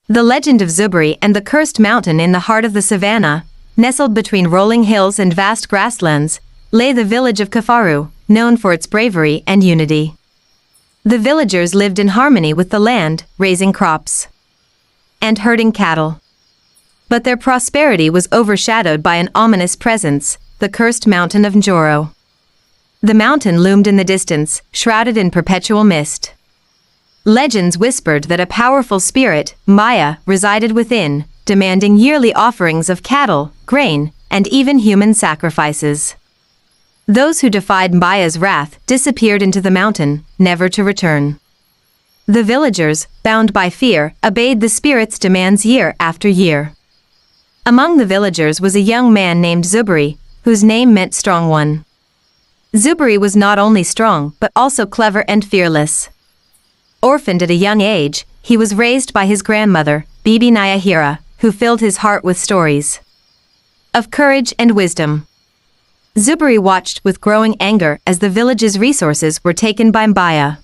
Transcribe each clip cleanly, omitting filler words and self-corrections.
The legend of Zuberi and the cursed mountain in the heart of the savannah, nestled between rolling hills and vast grasslands, lay the village of Kafaru, known for its bravery and unity. The villagers lived in harmony with the land, raising crops and herding cattle. But their prosperity was overshadowed by an ominous presence, the cursed mountain of Njoro. The mountain loomed in the distance, shrouded in perpetual mist. Legends whispered that a powerful spirit, Mbaya, resided within, demanding yearly offerings of cattle, grain, and even human sacrifices. Those who defied Mbaya's wrath disappeared into the mountain, never to return. The villagers, bound by fear, obeyed the spirit's demands year after year. Among the villagers was a young man named Zuberi, whose name meant strong one. Zuberi was not only strong but also clever and fearless. Orphaned at a young age, he was raised by his grandmother, Bibi Nyahira, who filled his heart with stories of courage and wisdom. Zuberi watched with growing anger as the village's resources were taken by Mbaya.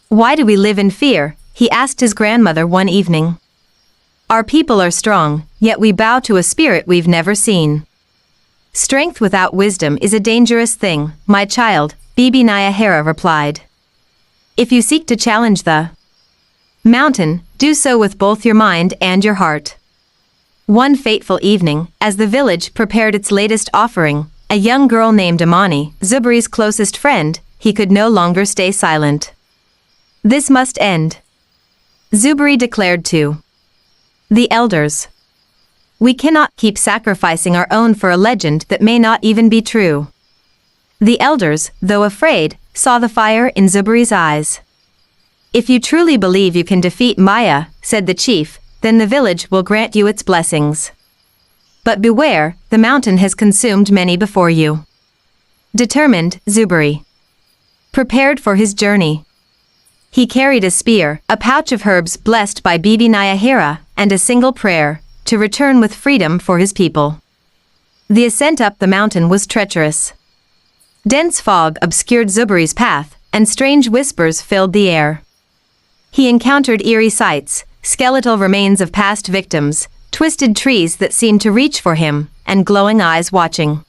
"Why do we live in fear?" he asked his grandmother one evening. "Our people are strong, yet we bow to a spirit we've never seen." "Strength without wisdom is a dangerous thing, my child," Bibi Nyahira replied. "If you seek to challenge the mountain, do so with both your mind and your heart." One fateful evening, as the village prepared its latest offering, a young girl named Amani, Zuberi's closest friend, he could no longer stay silent. "This must end," Zuberi declared to the elders. "We cannot keep sacrificing our own for a legend that may not even be true." The elders, though afraid, saw the fire in Zuberi's eyes. "If you truly believe you can defeat Mbaya," said the chief, "then the village will grant you its blessings. But beware, the mountain has consumed many before you." Determined, Zuberi prepared for his journey. He carried a spear, a pouch of herbs blessed by Bibi Nyahira, and a single prayer, to return with freedom for his people. The ascent up the mountain was treacherous. Dense fog obscured Zuberi's path, and strange whispers filled the air. He encountered eerie sights, skeletal remains of past victims, twisted trees that seemed to reach for him, and glowing eyes watching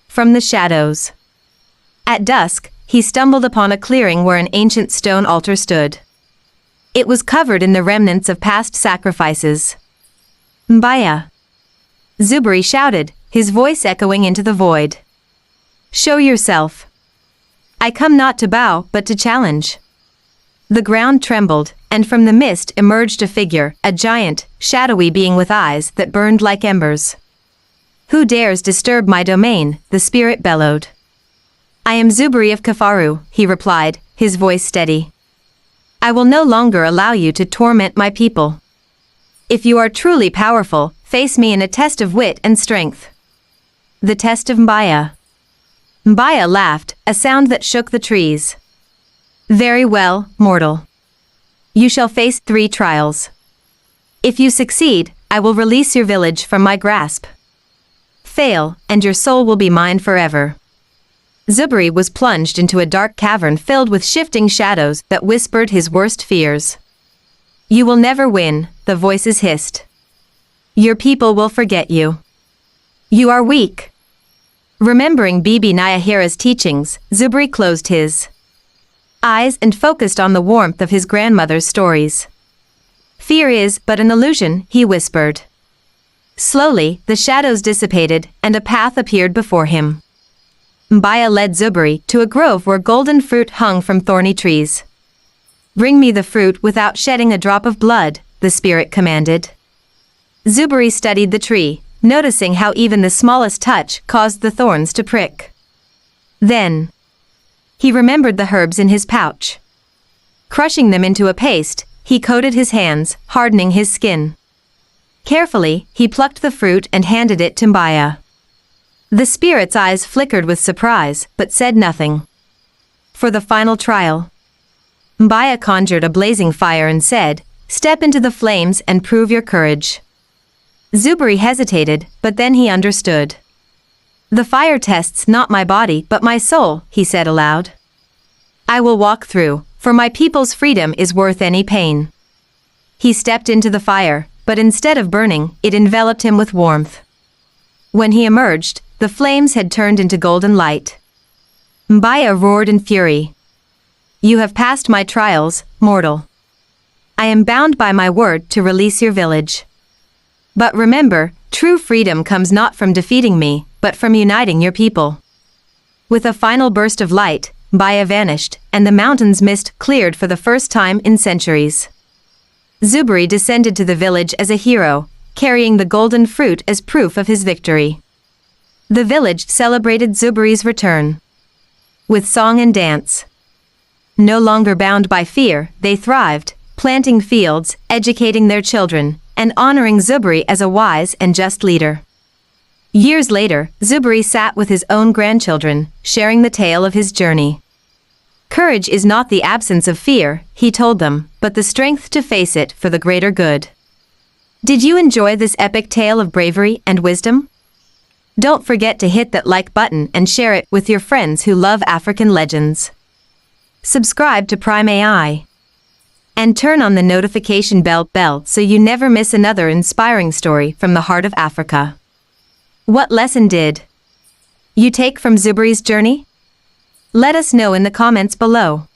from the shadows. At dusk, he stumbled upon a clearing where an ancient stone altar stood. It was covered in the remnants of past sacrifices. "Mbaya!" Zuberi shouted, his voice echoing into the void. "Show yourself. I come not to bow, but to challenge." The ground trembled, and from the mist emerged a figure, a giant, shadowy being with eyes that burned like embers. "Who dares disturb my domain?" the spirit bellowed. "I am Zuberi of Kafaru," he replied, his voice steady. "I will no longer allow you to torment my people. If you are truly powerful, face me in a test of wit and strength." The test of Mbaya. Mbaya laughed, a sound that shook the trees. "Very well, mortal. You shall face 3 trials. If you succeed, I will release your village from my grasp. Fail, and your soul will be mine forever." Zuberi was plunged into a dark cavern filled with shifting shadows that whispered his worst fears. "You will never win," the voices hissed. "Your people will forget you. You are weak." Remembering Bibi Nyahira's teachings, Zuberi closed his eyes and focused on the warmth of his grandmother's stories. "Fear is but an illusion," he whispered. Slowly, the shadows dissipated, and a path appeared before him. Mbaya led Zuberi to a grove where golden fruit hung from thorny trees. "Bring me the fruit without shedding a drop of blood," the spirit commanded. Zuberi studied the tree, noticing how even the smallest touch caused the thorns to prick. Then he remembered the herbs in his pouch. Crushing them into a paste, he coated his hands, hardening his skin. Carefully, he plucked the fruit and handed it to Mbaya. The spirit's eyes flickered with surprise, but said nothing. For the final trial, Mbaya conjured a blazing fire and said, "Step into the flames and prove your courage." Zuberi hesitated, but then he understood. "The fire tests not my body but my soul," he said aloud. "I will walk through, for my people's freedom is worth any pain." he stepped into the fire, but instead of burning, it enveloped him with warmth. When he emerged, the flames had turned into golden light. Mbaya roared in fury. "You have passed my trials, mortal. I am bound by my word to release your village. But remember, true freedom comes not from defeating me, but from uniting your people." With a final burst of light, Mbaya vanished, and the mountain's mist cleared for the first time in centuries. Zuberi descended to the village as a hero, carrying the golden fruit as proof of his victory. The village celebrated Zuberi's return with song and dance. No longer bound by fear, they thrived, planting fields, educating their children, and honoring Zuberi as a wise and just leader. Years later, Zuberi sat with his own grandchildren, sharing the tale of his journey. "Courage is not the absence of fear," he told them, "but the strength to face it for the greater good." Did you enjoy this epic tale of bravery and wisdom? Don't forget to hit that like button and share it with your friends who love African legends. Subscribe to Prime AI. And turn on the notification bell so you never miss another inspiring story from the heart of Africa. What lesson did you take from Zuberi's journey? Let us know in the comments below.